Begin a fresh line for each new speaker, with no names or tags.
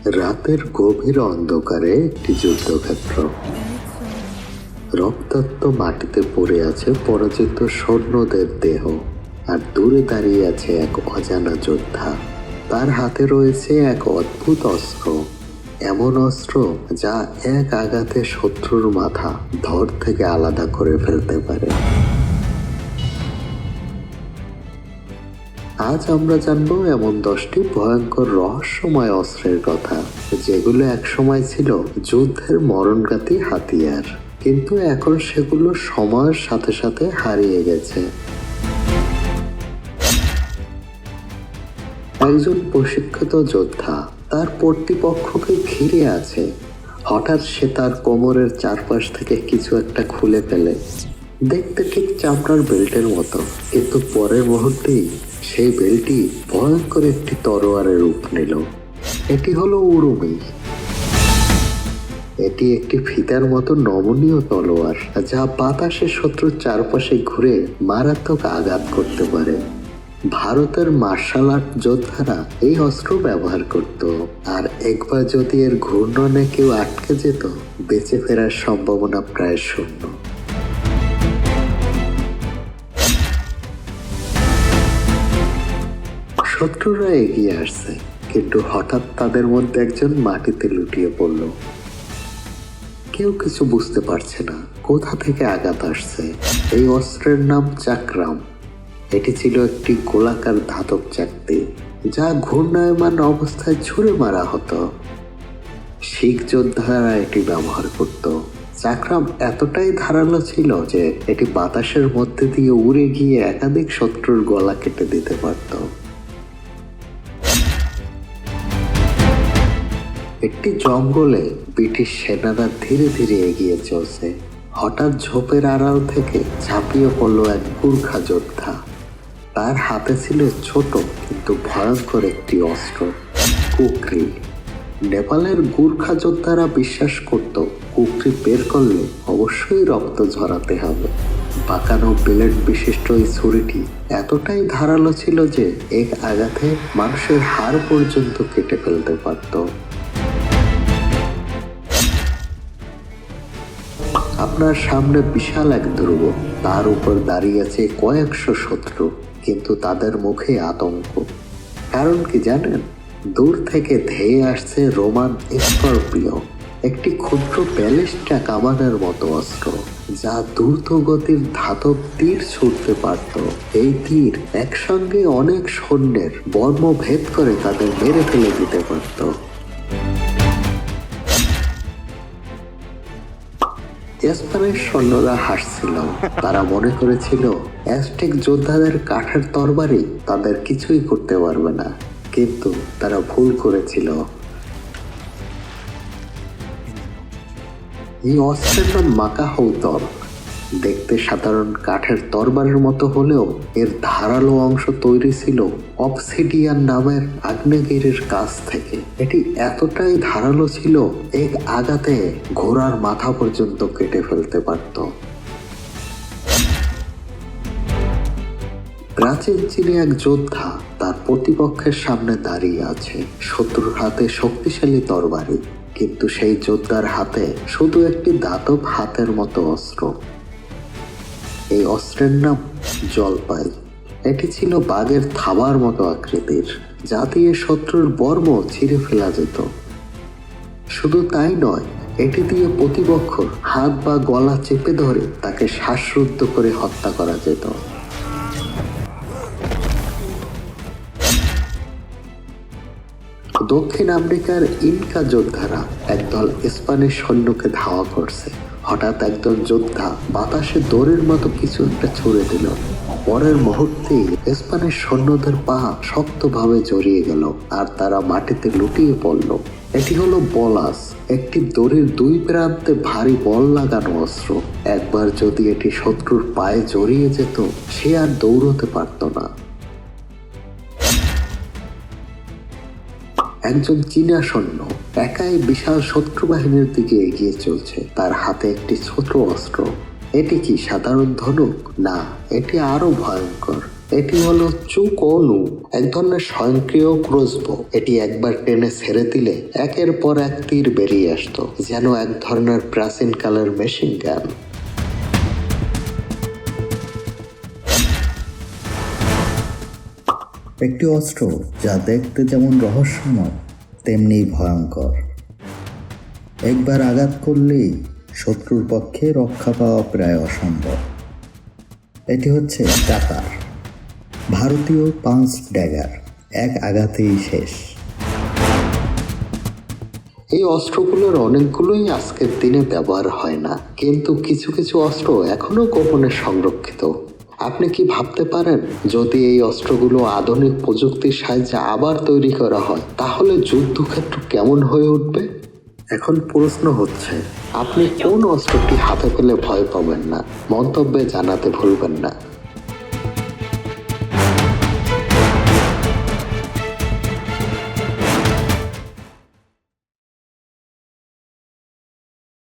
রাতের গভীর অন্ধকারে একটি যুদ্ধক্ষেত্র। রক্তাক্ত মাটিতে পড়ে আছে পরাজিত সৈন্যদের দেহ, আর দূরে দাঁড়িয়ে আছে এক অজানা যোদ্ধা। তার হাতে রয়েছে এক অদ্ভুত অস্ত্র, এমন অস্ত্র যা এক আঘাতে শত্রুর মাথা ধর থেকে আলাদা করে ফেলতে পারে। আজ আমরা জানবো এমন 10টি ভয়ঙ্কর রহস্যময় অস্ত্রের কথা, যেগুলো একসময় ছিল যুদ্ধের মরণঘাতী হাতিয়ার, কিন্তু এখন সেগুলো সময়ের সাথে সাথে হারিয়ে গেছে। একজন প্রশিক্ষিত যোদ্ধা তার প্রতিপক্ষকে ঘিরে আছে। হঠাৎ সে তার কোমরের চারপাশ থেকে কিছু একটা খুলে ফেলে, দেখতে ঠিক চামড়ার বেল্টের মতো, কিন্তু পরের মুহূর্তেই সেই বেল্টটি ভয়ঙ্কর একটি তরোয়ারের রূপ নিল। এটি হলো উরুমি। এটি একটি ফিতার মতো নমনীয় তলোয়ার, যা বাতাসে শত্রুর চারপাশে ঘুরে মারাত্মক আঘাত করতে পারে। ভারতের মার্শাল আর্ট যোদ্ধারা এই অস্ত্র ব্যবহার করত, আর একবার যদি এর ঘূর্ণনে কেউ আটকে যেত, বেঁচে ফেরার সম্ভাবনা প্রায় শূন্য। শত্রুরা এগিয়ে আসছে, কিন্তু হঠাৎ তাদের মধ্যে একজন মাটিতে লুটিয়ে পড়ল। কেউ কিছু বুঝতে পারছে না কোথা থেকে আঘাত আসছে। এই অস্ত্রের নাম চাকরাম। এটি ছিল একটি গোলাকার ধাতব চাকতি, যা ঘূর্ণায়মান অবস্থায় ছুঁড়ে মারা হতো। শিখ যোদ্ধারা এটি ব্যবহার করত। চাকরাম এতটাই ধারালো ছিল যে এটি বাতাসের মধ্যে দিয়ে উড়ে গিয়ে একাধিক শত্রুর গলা কেটে দিতে পারত। একটি জঙ্গলে ব্রিটিশ সেনারা ধীরে ধীরে এগিয়ে চলছে। হঠাৎ ঝোপের আড়াল থেকে ঝাঁপিয়ে পড়ল এক গুর্খা যোদ্ধা। তার হাতে ছিল ছোট কিন্তু ভয়ঙ্কর একটি অস্ত্র, কুকরি। নেপালের গুর্খা যোদ্ধারা বিশ্বাস করত কুকরি বের করলে অবশ্যই রক্ত ঝরাতে হবে। বাঁকানো ব্লেড বিশিষ্ট এই ছুরিটি এতটাই ধারালো ছিল যে এক আঘাতে মানুষের হাড় পর্যন্ত কেটে ফেলতে পারত। আপনার সামনে বিশাল এক দুর্গ, তার উপর দাঁড়িয়ে আছে কয়েকশো শত্রু, কিন্তু তাদের মুখে আতঙ্ক। কারণ কি জানেন? দূর থেকে ধেয়ে আসছে রোমান স্করপিও, একটি ক্ষুদ্র ব্যালিস্টা কামানের মতো অস্ত্র, যা দ্রুত গতির ধাতব তীর ছুটতে পারত। এই তীর একসঙ্গে অনেক সৈন্যের বর্ম ভেদ করে তাদের মেরে ফেলে দিতে পারত। স্পেনের সৈন্যরা হাসছিল। তারা মনে করেছিল অ্যাজটেক যোদ্ধাদের কাঠের তরবারি তাদের কিছুই করতে পারবে না, কিন্তু তারা ভুল করেছিল। এই অস্ত্রের নাম মাকাহৌতল। দেখতে সাধারণ কাঠের তরবারির মতো হলেও এর ধারালো অংশ তৈরি ছিল অবসিডিয়ান নামের আগ্নেয়গিরির কাছ থেকে। এটি এতটাই ধারালো ছিল এক আঘাতে ঘোড়ার মাথা পর্যন্ত কেটে ফেলতে পারত। প্রাচীন চীনে এক যোদ্ধা তার প্রতিপক্ষের সামনে দাঁড়িয়ে আছে, শত্রুর হাতে শক্তিশালী তরবারি, কিন্তু সেই যোদ্ধার হাতে শুধু একটি ধাতব হাতের মতো অস্ত্র। এই অস্ত্রের নাম জলপাই। এটি ছিল বাঘের থাবার মতো আকৃতির, যা দিয়ে শত্রুর বর্ম ছিঁড়ে ফেলা যেত। শুধু তাই নয়, এটি দিয়ে প্রতিপক্ষর হাত বা গলা চেপে ধরে তাকে শ্বাসরুদ্ধ করে হত্যা করা যেত। দক্ষিণ আমেরিকার ইনকা যোদ্ধারা একদল স্প্যানিশ সৈন্যকে ধাওয়া করছে। হঠাৎ একজন যোদ্ধা বাতাসে দড়ির মতো কিছু একটা ছুড়ে দিল। পরের মুহূর্তেই স্প্যানিশ সৈন্যদের পা শক্তভাবে জড়িয়ে গেল, আর তারা মাটিতে লুটিয়ে পড়ল। এটি হলো বলাস, একটি দড়ির দুই প্রান্তে ভারী বল লাগানো অস্ত্র। একবার যদি এটি শত্রুর পায়ে জড়িয়ে যেত, সে আর দৌড়তে পারত না। একজন চীনা সৈন্য একাই বিশাল শত্রু বাহিনীর দিকে এগিয়ে চলছে। তার হাতে একটি ছোট অস্ত্র। এটি কি সাধারণ ধনুক? না, এটি আরো ভয়ঙ্কর। এটি হলো চুকোনু, এক ধরনের স্বয়ংক্রিয় ক্রসবো। এটি একবার টেনে ছেড়ে দিলে একের পর এক তীর বেরিয়ে আসতো, যেন এক ধরনের প্রাচীন কালের মেশিন গান।
একটি অস্ত্র যা দেখতে যেমন রহস্যময় তেমনি ভয়ঙ্কর। একবার আঘাত করলেই শত্রুর পক্ষে রক্ষা পাওয়া প্রায় অসম্ভব। এটি হচ্ছে দাতার, ভারতীয় পাঁচ ড্যাগার, এক আঘাতেই শেষ।
এই অস্ত্রগুলোর অনেকগুলোই আজকের দিনে ব্যবহার হয় না, কিন্তু কিছু কিছু অস্ত্র এখনো গোপনে সংরক্ষিত। আপনি কি ভাবতে পারেন, যদি এই অস্ত্রগুলো আধুনিক প্রযুক্তির সাহায্যে আবার তৈরি করা হয়, তাহলে যুদ্ধক্ষেত্র কেমন হয়ে উঠবে? এখন প্রশ্ন হচ্ছে, আপনি কোন অস্ত্রটি হাতে পেলে ভয় পাবেন না? মন্তব্যে জানাতে ভুলবেন না।